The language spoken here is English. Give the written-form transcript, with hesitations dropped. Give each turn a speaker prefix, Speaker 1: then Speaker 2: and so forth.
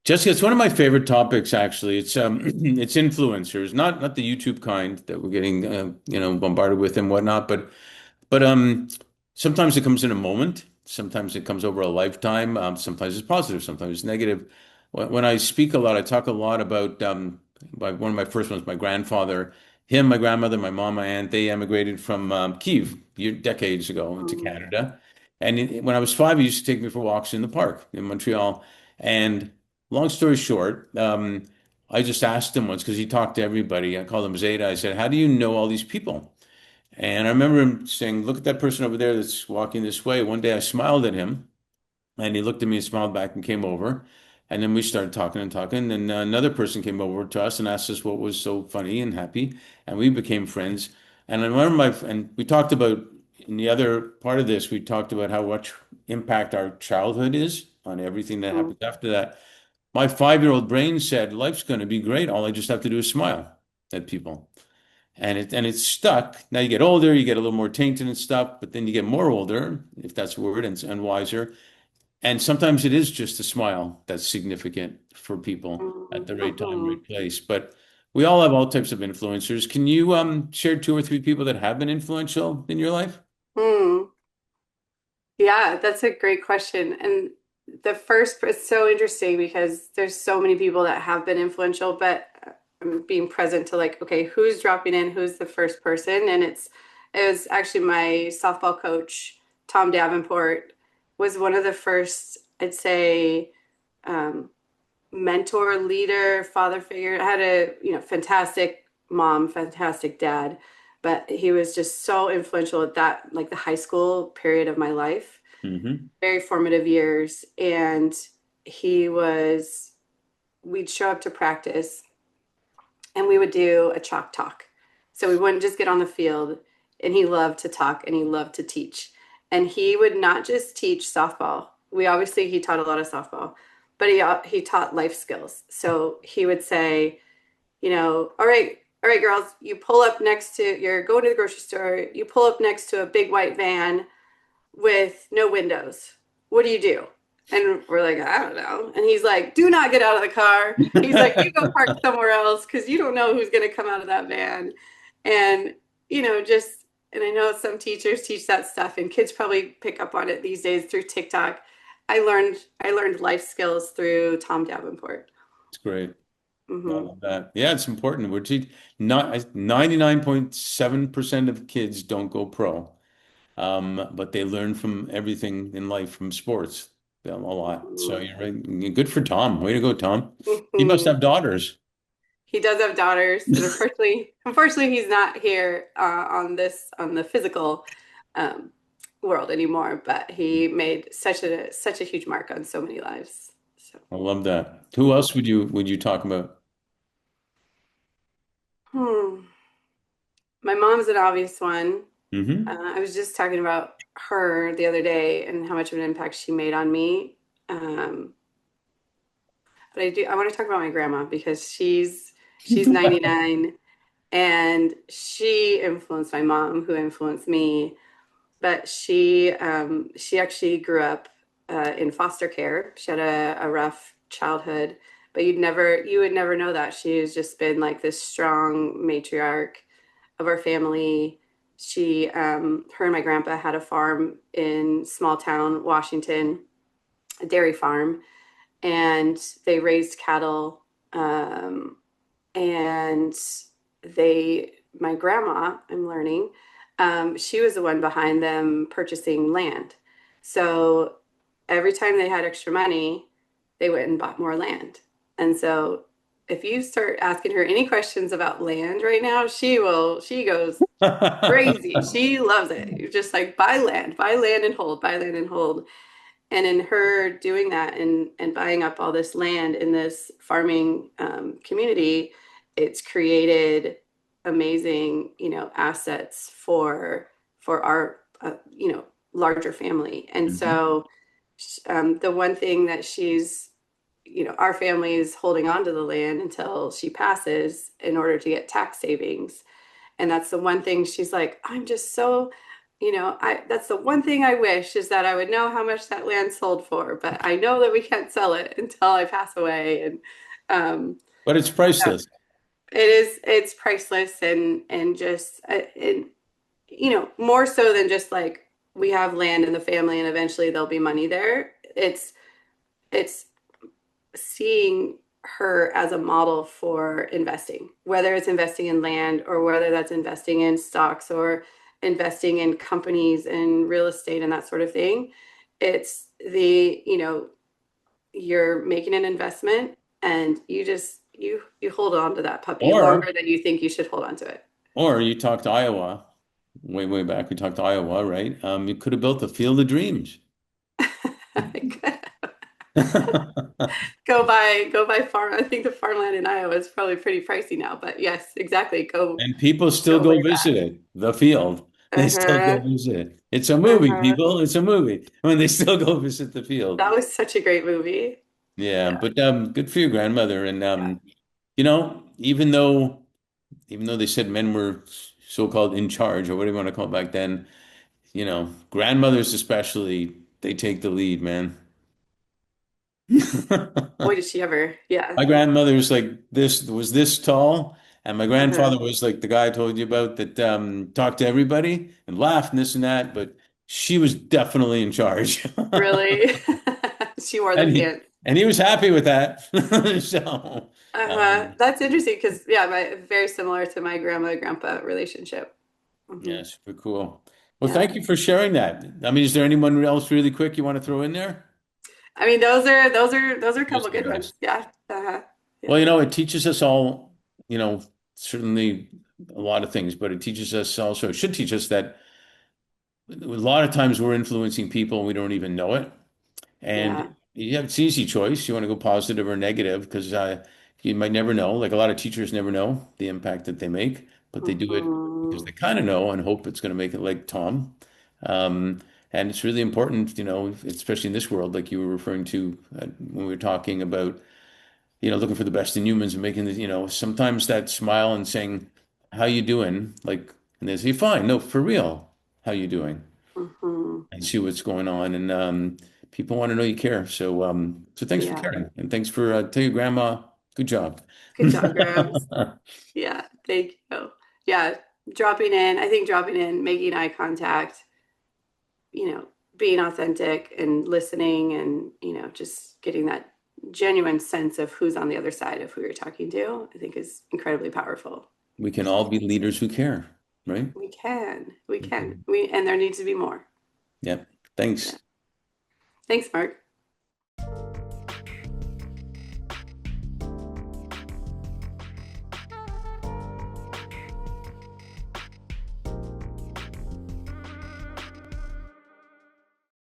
Speaker 1: Jessica, it's one of my favorite topics, actually. It's it's influencers, not the YouTube kind that we're getting bombarded with and whatnot, but sometimes it comes in a moment, sometimes it comes over a lifetime, sometimes it's positive, sometimes it's negative. When I speak a lot, I talk a lot about one of my first ones, my grandfather, him, my grandmother, my mom, my aunt. They emigrated from Kyiv decades ago into
Speaker 2: Um,
Speaker 1: Canada, and when I was five, he used to take me for walks in the park in Montreal, and long story short, I just asked him once because he talked to everybody. I called him Zeta. I said, "How do you know all these people?" And I remember him saying, "Look at that person over there that's walking this way." One day I smiled at him, and he looked at me and smiled back and came over. And then we started talking and talking. And another person came over to us and asked us what was so funny and happy. And we became friends. And I remember and we talked about, in the other part of this, we talked about how much impact our childhood is on everything that happens after that. My 5-year-old brain said, life's going to be great. All I just have to do is smile at people. And it's stuck. Now you get older, you get a little more tainted and stuff, but then you get more older, if that's a word, and wiser. And sometimes it is just a smile that's significant for people at the right time, right place. But we all have all types of influencers. Can you share two or three people that have been influential in your life?
Speaker 2: hmm. Yeah, that's a great question. And it's so interesting because there's so many people that have been influential, but I'm being present to like, okay, who's dropping in? Who's the first person? And it was actually my softball coach, Tom Davenport, was one of the first, I'd say, um, mentor, leader, father figure. I had a, fantastic mom, fantastic dad, but he was just so influential at that, like the high school period of my life,
Speaker 1: Hmm.
Speaker 2: very formative years. And he was, we'd show up to practice and we would do a chalk talk. So we wouldn't just get on the field, and he loved to talk and he loved to teach. And he would not just teach softball. He taught a lot of softball, but he taught life skills. So he would say, all right, girls, you're going to the grocery store, you pull up next to a big white van with no windows. What do you do? And we're like, I don't know. And he's like, do not get out of the car. He's like, you go park somewhere else because you don't know who's going to come out of that van. And, and I know some teachers teach that stuff and kids probably pick up on it these days through TikTok. I learned life skills through Tom Davenport.
Speaker 1: It's great. I
Speaker 2: Hmm.
Speaker 1: love that. Yeah, it's important. Not 99.7% of kids don't go pro. But they learn from everything in life from sports a lot. So you're right. Good for Tom. Way to go, Tom. He must
Speaker 2: Hmm.
Speaker 1: have daughters.
Speaker 2: He does have daughters, and unfortunately, he's not here on the physical um, world anymore. But he made such a huge mark on so many lives. So,
Speaker 1: I love that. Who
Speaker 2: mhm.
Speaker 1: else would you talk about?
Speaker 2: Hmm. My mom's an obvious one.
Speaker 1: Hmm.
Speaker 2: I was just talking about her the other day and how much of an impact she made on me. Um, but I want to talk about my grandma because she's 99 and she influenced my mom, who influenced me. But she actually grew up in foster care. She had a rough childhood, but you would never know that. She's just been like this strong matriarch of our family. Her and my grandpa had a farm in small town Washington, a dairy farm, and they raised cattle. And my grandma, I'm learning, she was the one behind them purchasing land. So every time they had extra money, they went and bought more land. And so if you start asking her any questions about land right now, she goes crazy. She loves it. You're just like, buy land and hold, buy land and hold. And in her doing that and buying up all this land in this farming community, it's created amazing, assets for our, larger family. And
Speaker 1: Hmm.
Speaker 2: so the one thing that our family is holding on to the land until she passes in order to get tax savings. And that's the one thing she's like, I'm just so that's the one thing I wish is that I would know how much that land sold for, but I know that we can't sell it until I pass away. And um,
Speaker 1: But it's priceless.
Speaker 2: it's priceless and just and more so than just like we have land in the family and eventually there'll be money there. It's seeing her as a model for investing, whether it's investing in land or whether that's investing in stocks or investing in companies and real estate and that sort of thing. It's you're making an investment and you hold on to that puppy
Speaker 1: Or
Speaker 2: longer than you think you should hold on to it.
Speaker 1: or you talked Iowa, way back. We talked Iowa, right? You could have built the Field of Dreams.
Speaker 2: Go buy farm. I think the farmland in Iowa is probably pretty pricey now, but yes, exactly. Go
Speaker 1: And people still
Speaker 2: go
Speaker 1: go
Speaker 2: way back.
Speaker 1: visit it, the field. They still go
Speaker 2: Uh-huh.
Speaker 1: visit it. It's a movie,
Speaker 2: Uh-huh.
Speaker 1: people. It's a movie. I mean, they still go visit the field.
Speaker 2: That was such a great movie.
Speaker 1: Yeah,
Speaker 2: Yeah.
Speaker 1: but good for your grandmother. And
Speaker 2: Yeah.
Speaker 1: even though they said men were so-called in charge, or what do you want to call it back then, grandmothers especially, they take the lead, man.
Speaker 2: Boy, did she ever. Yeah.
Speaker 1: My grandmother was like this tall, and my
Speaker 2: Uh-huh.
Speaker 1: grandfather was like the guy I told you about that talked to everybody and laughed and this and that, but she was definitely in charge.
Speaker 2: Really? She wore the
Speaker 1: And he
Speaker 2: pants.
Speaker 1: and he was happy with that. So
Speaker 2: Uh-huh.
Speaker 1: um,
Speaker 2: That's interesting because yeah, very similar to my grandma grandpa relationship.
Speaker 1: yeah,
Speaker 2: Hmm.
Speaker 1: super cool. Well,
Speaker 2: Yeah.
Speaker 1: thank you for sharing that. I mean, is there anyone else really quick you want to throw in there?
Speaker 2: I mean, those are a couple
Speaker 1: Just the
Speaker 2: good ones.
Speaker 1: best.
Speaker 2: Yeah. Uh-huh.
Speaker 1: Well,
Speaker 2: Yeah.
Speaker 1: it teaches us all, certainly a lot of things, but it teaches us also, it should teach us that a lot of times we're influencing people and we don't even know it. And
Speaker 2: Yeah.
Speaker 1: it's an easy choice. You want to go positive or negative because you might never know. Like a lot of teachers never know the impact that they make, but they do it because
Speaker 2: Hmm.
Speaker 1: they kind of know and hope it's going to make it like Tom. Um, and it's really important, especially in this world, like you were referring to when we were talking about, looking for the best in humans and making sometimes that smile and saying, "How you doing?" Like, and they say, "Fine." No, for real. How you doing?
Speaker 2: Hmm.
Speaker 1: And see what's going on. And people want to know you care. So thanks for
Speaker 2: Yeah.
Speaker 1: caring. And thanks for tell your grandma, good job.
Speaker 2: Good job, Grams. Yeah. Thank you. Yeah. I think dropping in, making eye contact, you know, being authentic and listening and, just getting that genuine sense of who's on the other side of who you're talking to, I think is incredibly powerful.
Speaker 1: We can all be leaders who care, right?
Speaker 2: We can. We can.
Speaker 1: Mhm.
Speaker 2: And there needs to be more.
Speaker 1: Yep.
Speaker 2: Yeah.
Speaker 1: Thanks.
Speaker 2: Thanks, Mark.